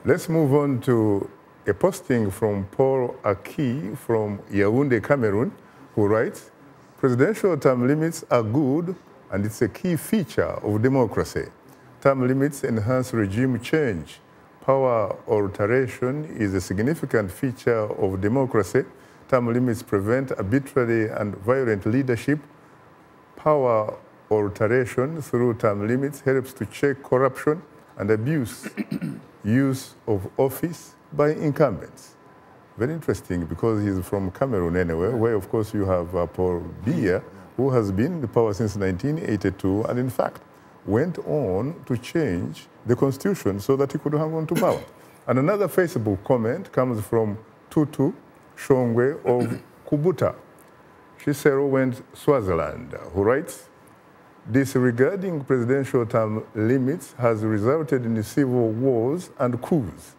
Let's move on to a posting from Paul Aki from Yaoundé, Cameroon, who writes, presidential term limits are good and it's a key feature of democracy. Term limits enhance regime change. Power alteration is a significant feature of democracy. Term limits prevent arbitrary and violent leadership. Power alteration through term limits helps to check corruption and abuse use of office by incumbents. Very interesting, because he's from Cameroon anyway, where of course you have Paul Biya, who has been in the power since 1982 and in fact went on to change the constitution so that he could hang on to power. And another Facebook comment comes from Tutu Shongwe of Kubuta. Shisero went Swaziland, who writes, disregarding presidential term limits has resulted in civil wars and coups,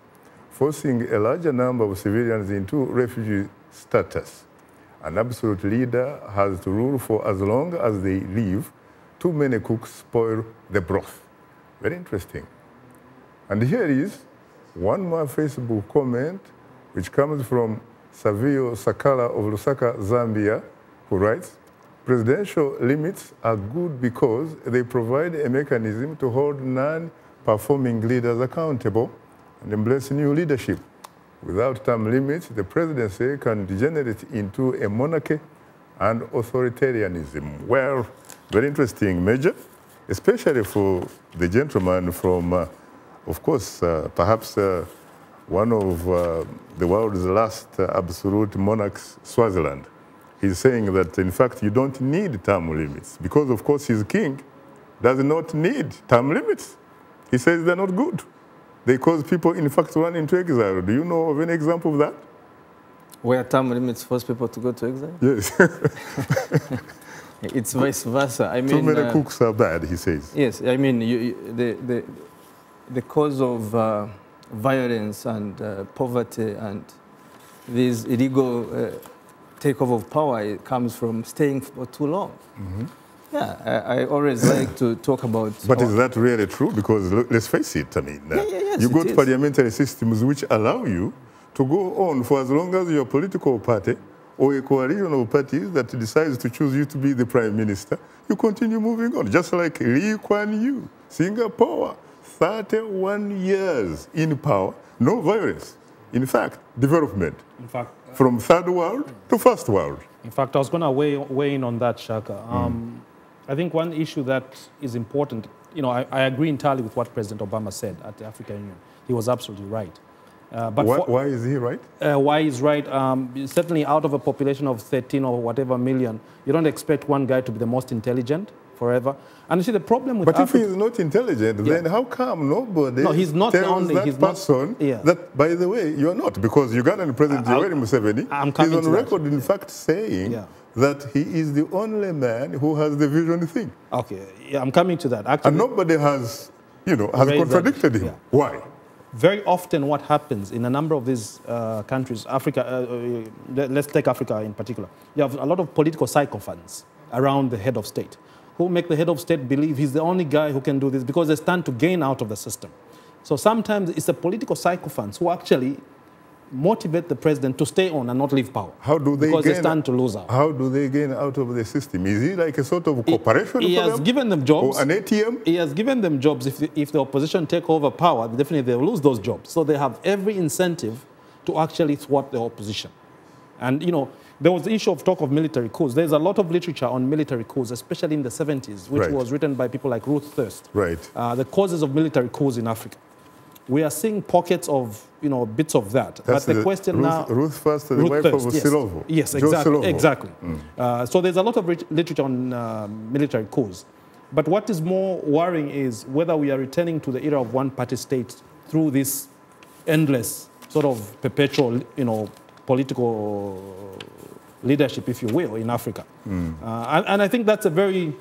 forcing a larger number of civilians into refugee status. An absolute leader has to rule for as long as they live. Too many cooks spoil the broth. Very interesting. And here is one more Facebook comment, which comes from Savio Sakala of Lusaka, Zambia, who writes, presidential limits are good because they provide a mechanism to hold non-performing leaders accountable and embrace new leadership. Without term limits, the presidency can degenerate into a monarchy and authoritarianism. Well, very interesting, Major, especially for the gentleman from, of course, perhaps one of the world's last absolute monarchs, Swaziland. He's saying that, in fact, you don't need term limits because, of course, his king does not need term limits. He says they're not good. They cause people, in fact, to run into exile. Do you know of any example of that? Where term limits force people to go to exile? Yes. It's vice versa. I mean, too many cooks are bad, he says. Yes, I mean, the cause of violence and poverty and these illegal takeover of power, it comes from staying for too long. Mm-hmm. Yeah, I always like to talk about... But is that really true? Because let's face it, I mean, yes, you got parliamentary systems which allow you to go on for as long as your political party or a coalition of parties that decides to choose you to be the prime minister, you continue moving on. Just like Lee Kuan Yew, Singapore, 31 years in power, no violence. In fact, development. In fact, from third world to first world. In fact, I was going to weigh in on that, Shaka. I think one issue that is important, you know, I agree entirely with what President Obama said at the African Union. He was absolutely right. But why is he right? Why he's right? Certainly out of a population of 13 or whatever million, you don't expect one guy to be the most intelligent forever. And you see the problem with But if he is not intelligent, then how come nobody he's not tells only, that he's person that, by the way, you're not? Because Ugandan President Yoweri Museveni is on record, in fact, saying that he is the only man who has the vision thing. Okay, yeah, I'm coming to that. Actually, and nobody has, you know, has contradicted him. Yeah. Why? Very often what happens in a number of these countries, Africa, let's take Africa in particular, you have a lot of political sycophants around the head of state who make the head of state believe he's the only guy who can do this because they stand to gain out of the system. So sometimes it's the political sycophants who actually motivate the president to stay on and not leave power. How do they because they stand to lose out. How do they gain out of the system? Is he like a sort of cooperation He has given them jobs. Or an ATM? He has given them jobs. If the opposition take over power, definitely they'll lose those jobs. So they have every incentive to actually thwart the opposition. And, you know, there was the issue of talk of military coups. There's a lot of literature on military coups, especially in the 70s, which was written by people like Ruth Thirst. Right. The causes of military coups in Africa. We are seeing pockets of, you know, bits of that. That's but the question now... Ruth First, the wife of Silovo. Yes, exactly. So there's a lot of literature on military coups. But what is more worrying is whether we are returning to the era of one-party state through this endless sort of perpetual, you know, political leadership, if you will, in Africa. And I think that's a very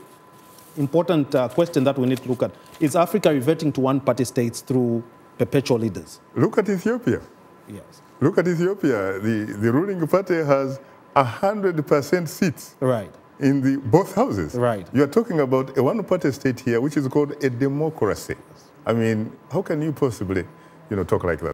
important question that we need to look at. Is Africa reverting to one-party states through perpetual leaders? Look at Ethiopia. Yes. Look at Ethiopia. The ruling party has 100% seats. Right. In the both houses. Right. You are talking about a one-party state here, which is called a democracy. I mean, how can you possibly, you know, talk like that?